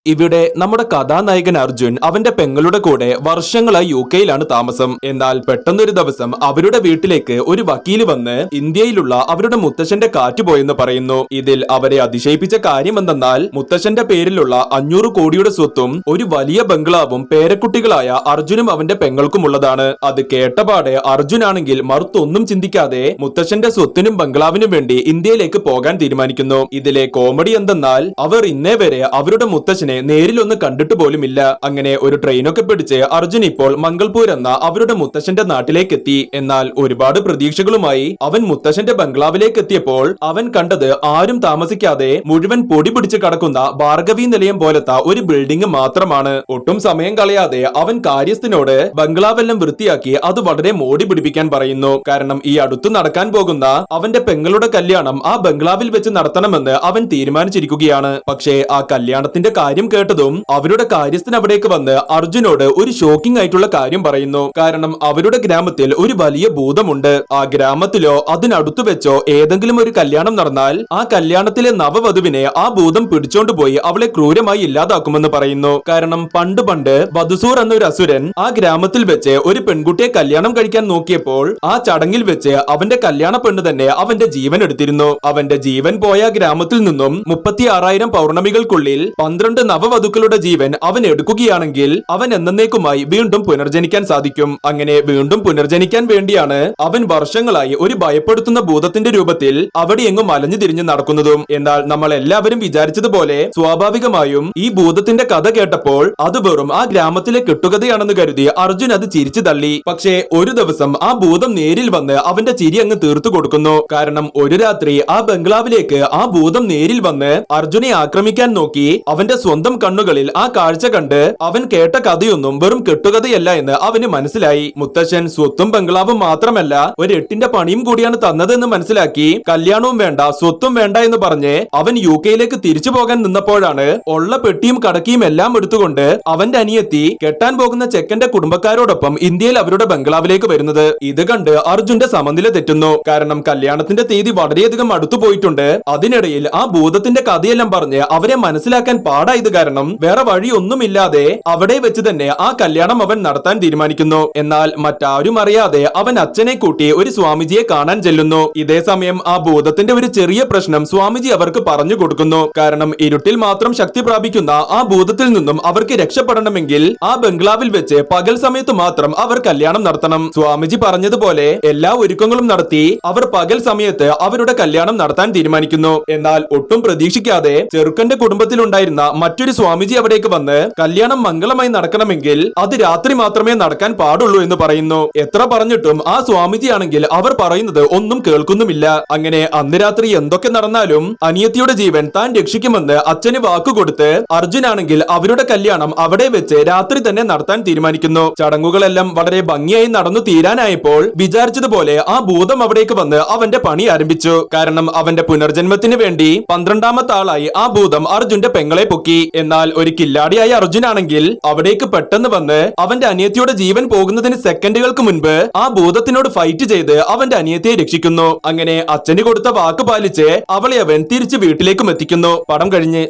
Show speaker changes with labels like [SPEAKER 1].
[SPEAKER 1] ഇവിടെ നമ്മുടെ കഥാനായകൻ അർജുൻ അവന്റെ പെങ്ങളുടെ കൂടെ വർഷങ്ങളായി UK-യിലാണ് താമസം. എന്നാൽ പെട്ടെന്നൊരു ദിവസം അവരുടെ വീട്ടിലേക്ക് ഒരു വക്കീല് വന്ന് ഇന്ത്യയിലുള്ള അവരുടെ മുത്തശ്ശന്റെ കാറ്റ് പോയെന്ന് പറയുന്നു. ഇതിൽ അവരെ അതിശയിപ്പിച്ച കാര്യം എന്തെന്നാൽ മുത്തശ്ശന്റെ പേരിലുള്ള 500 കോടിയുടെ സ്വത്തും ഒരു വലിയ ബംഗ്ലാവും പേരക്കുട്ടികളായ അർജുനും അവന്റെ പെങ്ങൾക്കുമുള്ളതാണ്. അത് കേട്ടപാടെ അർജുനാണെങ്കിൽ മറുത്തൊന്നും ചിന്തിക്കാതെ മുത്തശ്ശന്റെ സ്വത്തിനും ബംഗ്ലാവിനും വേണ്ടി ഇന്ത്യയിലേക്ക് പോകാൻ തീരുമാനിക്കുന്നു. ഇതിലെ കോമഡി എന്തെന്നാൽ അവർ ഇന്നേ വരെ അവരുടെ മുത്തശ്ശനെ നേരിലൊന്ന് കണ്ടിട്ട് പോലുമില്ല. അങ്ങനെ ഒരു ട്രെയിനൊക്കെ പിടിച്ച് അർജുൻ ഇപ്പോൾ മംഗൾപൂർ എന്ന അവരുടെ മുത്തശ്ശന്റെ നാട്ടിലേക്ക് എത്തി. എന്നാൽ ഒരുപാട് പ്രതീക്ഷകളുമായി അവൻ മുത്തശ്ശന്റെ ബംഗ്ലാവിലേക്ക് എത്തിയപ്പോൾ അവൻ കണ്ടത് ആരും താമസിക്കാതെ മുഴുവൻ പൊടി പിടിച്ച് കിടക്കുന്ന ഭാർഗവി നിലയം പോലത്തെ ഒരു ബിൽഡിംഗ് മാത്രമാണ്. ഒട്ടും സമയം കളയാതെ അവൻ കാര്യസ്ഥനോട് ബംഗ്ലാവെല്ലാം വൃത്തിയാക്കി അത് വളരെ മോടി പിടിപ്പിക്കാൻ പറയുന്നു. കാരണം ഈ അടുത്ത് നടക്കാൻ പോകുന്ന അവന്റെ പെങ്ങളുടെ കല്യാണം ആ ബംഗ്ലാവിൽ വെച്ച് നടത്തണമെന്ന് അവൻ തീരുമാനിച്ചിരിക്കുകയാണ്. പക്ഷേ ആ കല്യാണത്തിന്റെ കാര്യം കേട്ടതും അവരുടെ കാര്യസ്ഥൻ അവിടേക്ക് വന്ന് അർജുനോട് ഒരു ഷോക്കിംഗ് ആയിട്ടുള്ള കാര്യം പറയുന്നു. കാരണം അവരുടെ ഗ്രാമത്തിൽ ഒരു വലിയ ഭൂതമുണ്ട്. ആ ഗ്രാമത്തിലോ അതിനടുത്തു വെച്ചോ ഏതെങ്കിലും ഒരു കല്യാണം നടന്നാൽ ആ കല്യാണത്തിലെ നവവധുവിനെ ആ ഭൂതം പിടിച്ചോണ്ട് പോയി അവളെ ക്രൂരമായി ഇല്ലാതാക്കുമെന്ന് പറയുന്നു. കാരണം പണ്ട് വധുസൂർ എന്നൊരു അസുരൻ ആ ഗ്രാമത്തിൽ വെച്ച് ഒരു പെൺകുട്ടിയെ കല്യാണം കഴിക്കാൻ നോക്കിയപ്പോൾ ആ ചടങ്ങിൽ വെച്ച് അവന്റെ കല്യാണ പെണ്ണ് തന്നെ അവന്റെ ജീവൻ എടുത്തിരുന്നു. അവന്റെ ജീവൻ പോയ ഗ്രാമത്തിൽ നിന്നും 36,000 പൗർണമികൾക്കുള്ളിൽ 12 നവവധുക്കളുടെ ജീവൻ അവൻ എടുക്കുകയാണെങ്കിൽ അവൻ എന്നേക്കുമായി വീണ്ടും പുനർജനിക്കാൻ സാധിക്കും. അങ്ങനെ വീണ്ടും പുനർജനിക്കാൻ വേണ്ടിയാണ് അവൻ വർഷങ്ങളായി ഒരു ഭയപ്പെടുത്തുന്ന ഭൂതത്തിന്റെ രൂപത്തിൽ അവിടെ എങ്ങും അലഞ്ഞു തിരിഞ്ഞു നടക്കുന്നതും. എന്നാൽ നമ്മൾ എല്ലാവരും വിചാരിച്ചതുപോലെ സ്വാഭാവികമായും ഈ ഭൂതത്തിന്റെ കഥ കേട്ടപ്പോൾ അത് വെറും ആ ഗ്രാമത്തിലെ കെട്ടുകഥയാണെന്ന് കരുതി അർജുൻ അത് ചിരിച്ചു തള്ളി. പക്ഷേ ഒരു ദിവസം ആ ഭൂതം നേരിൽ വന്ന് അവന്റെ ചിരി അങ്ങ് തീർത്തു കൊടുക്കുന്നു. കാരണം ഒരു രാത്രി ആ ബംഗ്ലാവിലേക്ക് ആ ഭൂതം നേരിൽ വന്ന് അർജുനെ ആക്രമിക്കാൻ നോക്കി. അവന്റെ സ്വന്തം കണ്ണുകളിൽ ആ കാഴ്ച കണ്ട് അവൻ കേട്ട കഥയൊന്നും വെറും കെട്ടുകഥയല്ല എന്ന് അവന് മനസ്സിലായി. മുത്തശ്ശൻ സ്വത്തും ബംഗ്ലാവും മാത്രമല്ല ഒരു 8ന്റെ പണിയും കൂടിയാണ് തന്നതെന്ന് മനസ്സിലാക്കി കല്യാണവും വേണ്ട സ്വത്തും വേണ്ട എന്ന് പറഞ്ഞ് അവൻ UK-യിലേക്ക് തിരിച്ചു പോകാൻ നിന്നപ്പോഴാണ് ഉള്ള പെട്ടിയും കടക്കിയും എല്ലാം എടുത്തുകൊണ്ട് അവന്റെ അനിയത്തി കെട്ടാൻ പോകുന്ന ചെക്കന്റെ കുടുംബക്കാരോടൊപ്പം ഇന്ത്യയിൽ അവരുടെ ബംഗ്ലാവിലേക്ക് വരുന്നത്. ഇത് കണ്ട് അർജുന്റെ സമനില തെറ്റുന്നു. കാരണം കല്യാണത്തിന്റെ തീയതി വളരെയധികം അടുത്തു പോയിട്ടുണ്ട്. അതിനിടയിൽ ആ ഭൂതത്തിന്റെ കഥയെല്ലാം പറഞ്ഞ് അവരെ മനസ്സിലാക്കാൻ പാടായത് കാരണം വേറെ വഴിയൊന്നുമില്ലാതെ അവിടെ വെച്ച് തന്നെ ആ കല്യാണം അവൻ നടത്താൻ തീരുമാനിക്കുന്നു. എന്നാൽ മറ്റാരും അറിയാതെ അവൻ അച്ഛനെ കൂട്ടി ഒരു സ്വാമിജിയെ കാണാൻ ചെല്ലുന്നു. ഇതേ സമയം ആ ഭൂതത്തിന്റെ ഒരു ചെറിയ പ്രശ്നം സ്വാമിജി അവർക്ക് പറഞ്ഞു കൊടുക്കുന്നു. കാരണം ഇരുട്ടിൽ മാത്രം ശക്തി പ്രാപിക്കുന്ന ആ ഭൂതത്തിൽ നിന്നും അവർക്ക് രക്ഷപ്പെടണമെങ്കിൽ ആ ബംഗ്ലാവിൽ വെച്ച് പകൽ സമയത്ത് മാത്രം അവർ കല്യാണം നടത്തണം. സ്വാമിജി പറഞ്ഞതുപോലെ എല്ലാ ഒരുക്കങ്ങളും നടത്തി അവർ പകൽ സമയത്ത് അവരുടെ കല്യാണം നടത്താൻ തീരുമാനിക്കുന്നു. എന്നാൽ ഒട്ടും പ്രതീക്ഷിക്കാതെ ചെറുക്കന്റെ കുടുംബത്തിലുണ്ടായിരുന്ന മറ്റൊരു സ്വാമിജി അവിടേക്ക് വന്ന് കല്യാണം മംഗളമായി നടക്കണമെങ്കിൽ അത് രാത്രി മാത്രമേ നടക്കാൻ പാടുള്ളൂ എന്ന് പറയുന്നു. എത്ര പറഞ്ഞിട്ടും ആ സ്വാമിജി ആണെങ്കിൽ അവർ പറയുന്നത് ഒന്നും കേൾക്കുന്നുമില്ല. അങ്ങനെ അന്ന് രാത്രി എന്തൊക്കെ നടന്നാലും അനിയത്തിയുടെ ജീവൻ താൻ രക്ഷിക്കുമെന്ന് അച്ഛന് വാക്കുകൊടുത്ത് അർജുനാണെങ്കിൽ അവരുടെ കല്യാണം അവിടെ വെച്ച് രാത്രി തന്നെ നടത്താൻ തീരുമാനിക്കുന്നു. ചടങ്ങുകളെല്ലാം വളരെ ഭംഗിയായി നടന്നു തീരാനായപ്പോൾ വിചാരിച്ചതുപോലെ ആ ഭൂതം അവിടേക്ക് വന്ന് അവന്റെ പണി ആരംഭിച്ചു. കാരണം അവന്റെ പുനർജന്മത്തിന് വേണ്ടി 12ാമത്തെ ആളായി ആ ഭൂതം അർജുന്റെ പെങ്ങളെ പൊക്കി. എന്നാൽ ഒരു കില്ലാടിയായ അർജുനാണെങ്കിൽ അവിടേക്ക് പെട്ടെന്ന് വന്ന് അവന്റെ അനിയത്തിയുടെ ജീവൻ പോകുന്നതിന് സെക്കൻഡുകൾക്ക് മുൻപ് ആ ഭൂതത്തിനോട് ഫൈറ്റ് ചെയ്ത് അവന്റെ അനിയത്തിയെ രക്ഷിക്കുന്നു. അങ്ങനെ അച്ഛന് കൊടുത്ത വാക്ക് പാലിച്ച് അവളെ അവൻ തിരിച്ചു വീട്ടിലേക്കും എത്തിക്കുന്നു. പടം കഴിഞ്ഞ്.